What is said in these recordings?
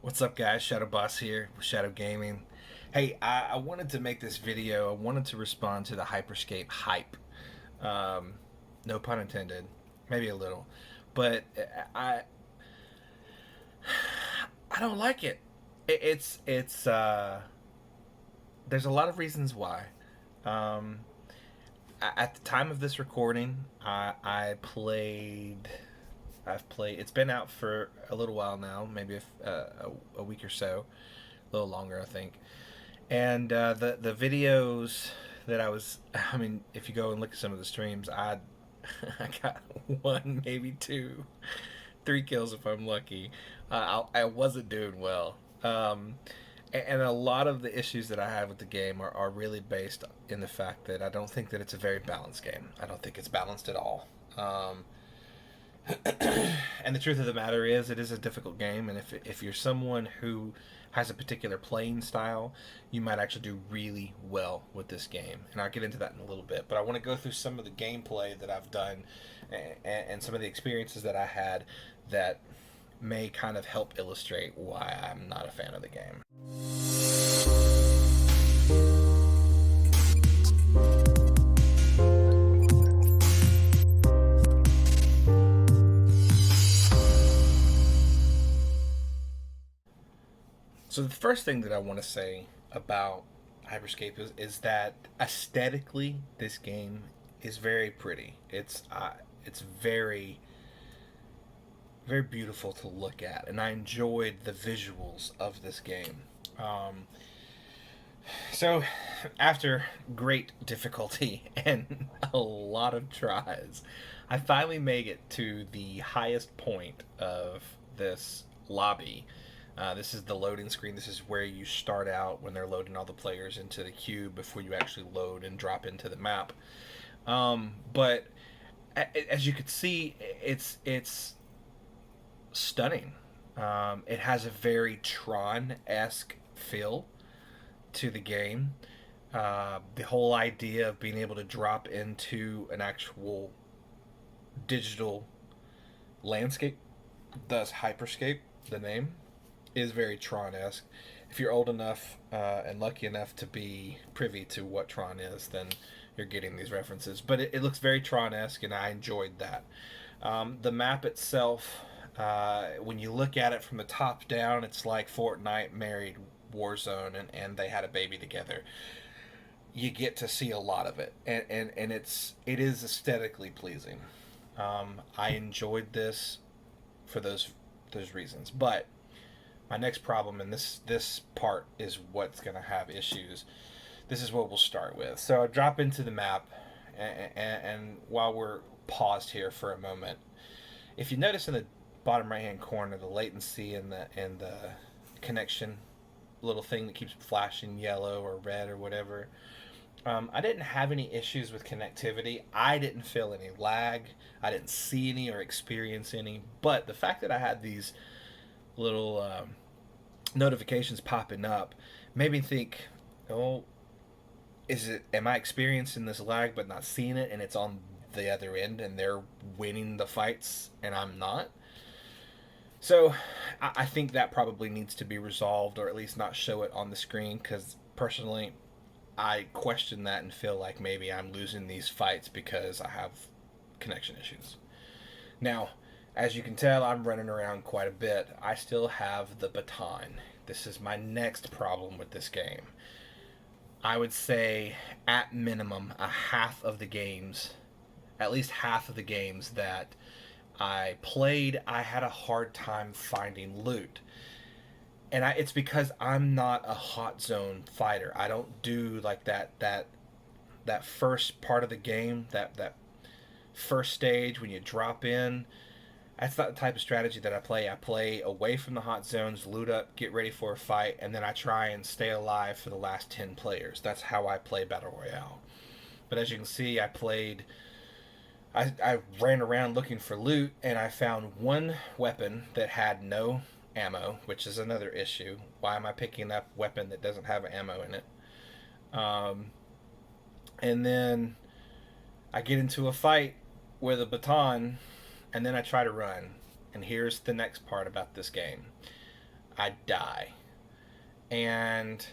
What's up, guys? Shadow Boss here with Shadow Gaming. Hey, I wanted to make this video. I wanted to respond to the Hyper Scape hype. Um, no pun intended, maybe a little, but I don't like it. It's there's a lot of reasons why. Um, at the time of this recording, I played. I've played. It's been out for a little while now, maybe a week or so, a little longer, I think. And the videos that I mean, if you go and look at some of the streams, I got one, maybe two, three kills if I'm lucky. I wasn't doing well. And a lot of the issues that I have with the game are really based in the fact that I don't think that it's a very balanced game. I don't think it's balanced at all. And the truth of the matter is, it is a difficult game, and if you're someone who has a particular playing style, you might actually do really well with this game. And I'll get into that in a little bit. But I want to go through some of the gameplay that I've done and some of the experiences that I had that may kind of help illustrate why I'm not a fan of the game. So the first thing that I want to say about Hyperscape is that aesthetically, this game is very pretty. It's very beautiful to look at, and I enjoyed the visuals of this game. Um, so after great difficulty and a lot of tries, I finally made it to the highest point of this lobby. This is the loading screen. This is where you start out when they're loading all the players into the cube before you actually load and drop into the map. But as you can see, it's stunning. It has a very Tron-esque feel to the game. The whole idea of being able to drop into an actual digital landscape, thus Hyperscape, the name, is very Tron-esque. If you're old enough and lucky enough to be privy to what Tron is, then you're getting these references. But it looks very Tron-esque, and I enjoyed that. The map itself, when you look at it from the top down, it's like Fortnite married Warzone, and they had a baby together. You get to see a lot of it, and it is aesthetically pleasing. I enjoyed this for those reasons, but my next problem, and this part is what's going to have issues. This is what we'll start with. So I drop into the map, and while we're paused here for a moment, if you notice in the bottom right hand corner, the latency and the connection little thing that keeps flashing yellow or red or whatever. I didn't have any issues with connectivity. I didn't feel any lag. I didn't see any or experience any. But the fact that I had these little notifications popping up made me think, oh, am I experiencing this lag but not seeing it, and it's on the other end and they're winning the fights and I'm not? So I think that probably needs to be resolved, or at least not show it on the screen, because personally I question that and feel like maybe I'm losing these fights because I have connection issues. Now, as you can tell, I'm running around quite a bit. I still have the baton. This is my next problem with this game. I would say, at minimum, at least half of the games that I played, I had a hard time finding loot. And it's because I'm not a hot zone fighter. I don't do like that first part of the game, that first stage when you drop in. That's not the type of strategy that I play. I play away from the hot zones, loot up, get ready for a fight, and then I try and stay alive for the last 10 players. That's how I play Battle Royale. But as you can see, I ran around looking for loot, and I found one weapon that had no ammo, which is another issue. Why am I picking up a weapon that doesn't have ammo in it? And then I get into a fight with a baton, and then I try to run. And here's the next part about this game. I die. And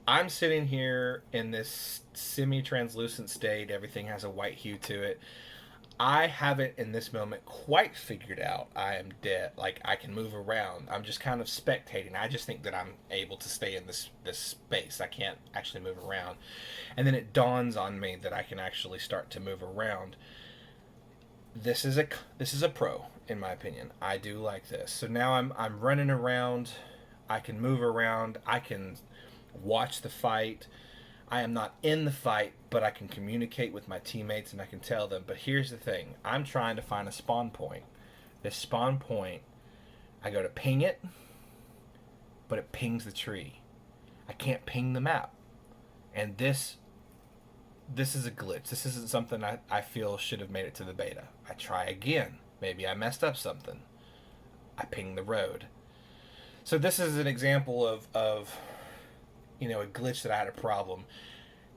I'm sitting here in this semi translucent state, everything has a white hue to it. I haven't in this moment quite figured out I am dead. Like I can move around. I'm just kind of spectating. I just think that I'm able to stay in this space. I can't actually move around. And then it dawns on me that I can actually start to move around. This is a pro in my opinion. I do like this. So now I'm running around. I can move around. I can watch the fight. I am not in the fight, but I can communicate with my teammates and I can tell them. But here's the thing, I'm trying to find a spawn point. This spawn point, I go to ping it, but it pings the tree. I can't ping the map. And this is a glitch. This isn't something I feel should have made it to the beta. I try again. Maybe I messed up something. I ping the road. So this is an example of a glitch that I had a problem.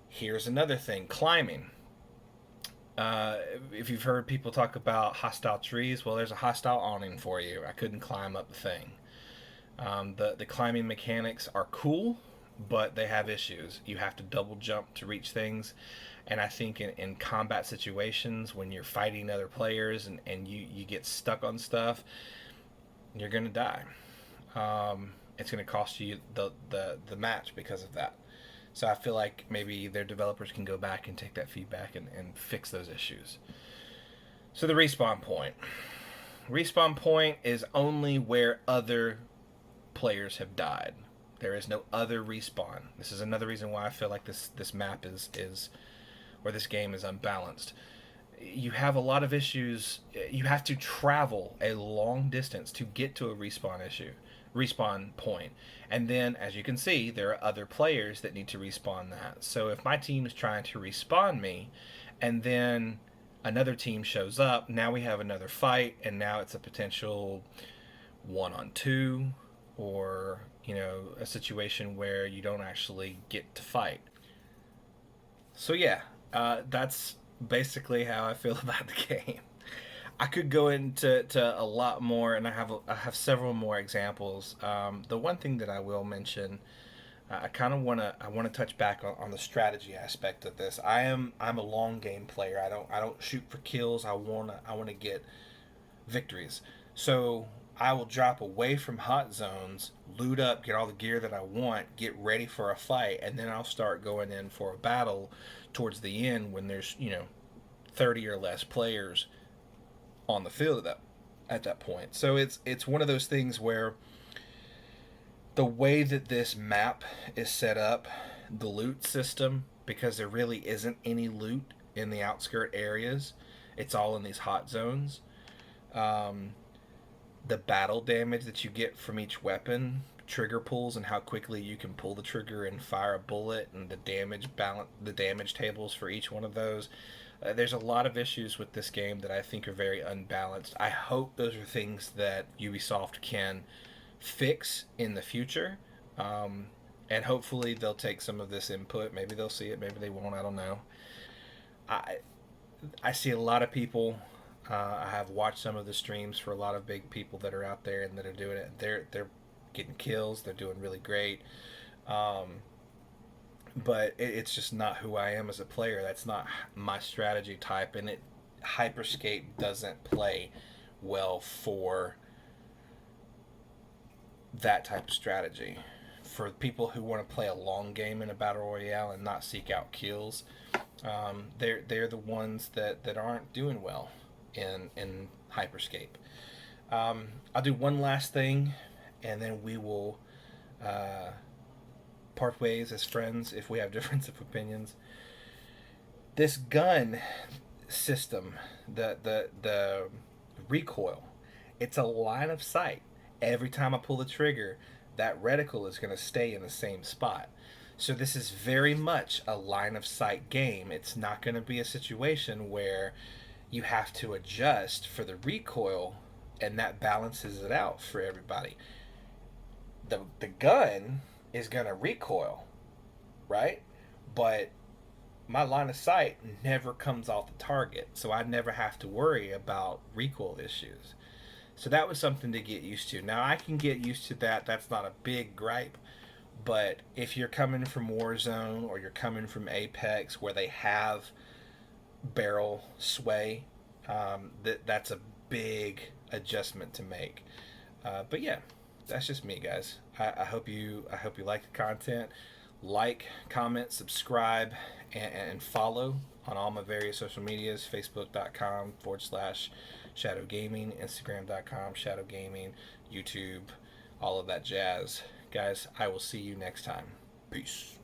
Here's another thing, climbing. If you've heard people talk about hostile trees, well, there's a hostile awning for you. I couldn't climb up the thing. The climbing mechanics are cool, but they have issues. You have to double jump to reach things, and I think in combat situations when you're fighting other players and you get stuck on stuff, you're gonna die. It's going to cost you the match because of that. So I feel like maybe their developers can go back and take that feedback and fix those issues. So the respawn point. Respawn point is only where other players have died. There is no other respawn. This is another reason why I feel like this map is or this game is unbalanced. You have a lot of issues. You have to travel a long distance to get to a respawn point. And then, as you can see, there are other players that need to respawn that. So if my team is trying to respawn me, and then another team shows up, now we have another fight, and now it's a potential 1-on-2, or a situation where you don't actually get to fight. So yeah, that's basically how I feel about the game. I could go into a lot more, and I have several more examples. The one thing that I will mention, I kind of want to touch back on the strategy aspect of this. I'm a long game player. I don't shoot for kills. I want to get victories. So I will drop away from hot zones, loot up, get all the gear that I want, get ready for a fight, and then I'll start going in for a battle towards the end when there's 30 or less players on the field at that point. So it's one of those things where the way that this map is set up, the loot system, because there really isn't any loot in the outskirt areas, it's all in these hot zones. The battle damage that you get from each weapon, trigger pulls, and how quickly you can pull the trigger and fire a bullet, and the damage tables for each one of those. There's a lot of issues with this game that I think are very unbalanced. I hope those are things that Ubisoft can fix in the future. And hopefully they'll take some of this input. Maybe they'll see it, maybe they won't, I don't know. I I see a lot of people. I have watched some of the streams for a lot of big people that are out there and that are doing it. They're getting kills. They're doing really great. Um, but it's just not who I am as a player. That's not my strategy type, and it Hyper Scape doesn't play well for that type of strategy. For people who want to play a long game in a battle royale and not seek out kills, they're the ones that aren't doing well in Hyper Scape. I'll do one last thing, and then we will part ways as friends if we have difference of opinions. This gun system, the recoil, it's a line of sight. Every time I pull the trigger, that reticle is going to stay in the same spot. So this is very much a line of sight game. It's not going to be a situation where you have to adjust for the recoil and that balances it out for everybody. The gun is going to recoil, right? But my line of sight never comes off the target, so I never have to worry about recoil issues. So that was something to get used to. Now I can get used to that. That's not a big gripe. But if you're coming from Warzone or you're coming from Apex where they have barrel sway, that's a big adjustment to make. But yeah, that's just me, guys. I hope you like the content. Like, comment, subscribe, and follow on all my various social medias: Facebook.com/, Shadow Gaming, Instagram.com, Shadow Gaming, YouTube, all of that jazz. Guys, I will see you next time. Peace.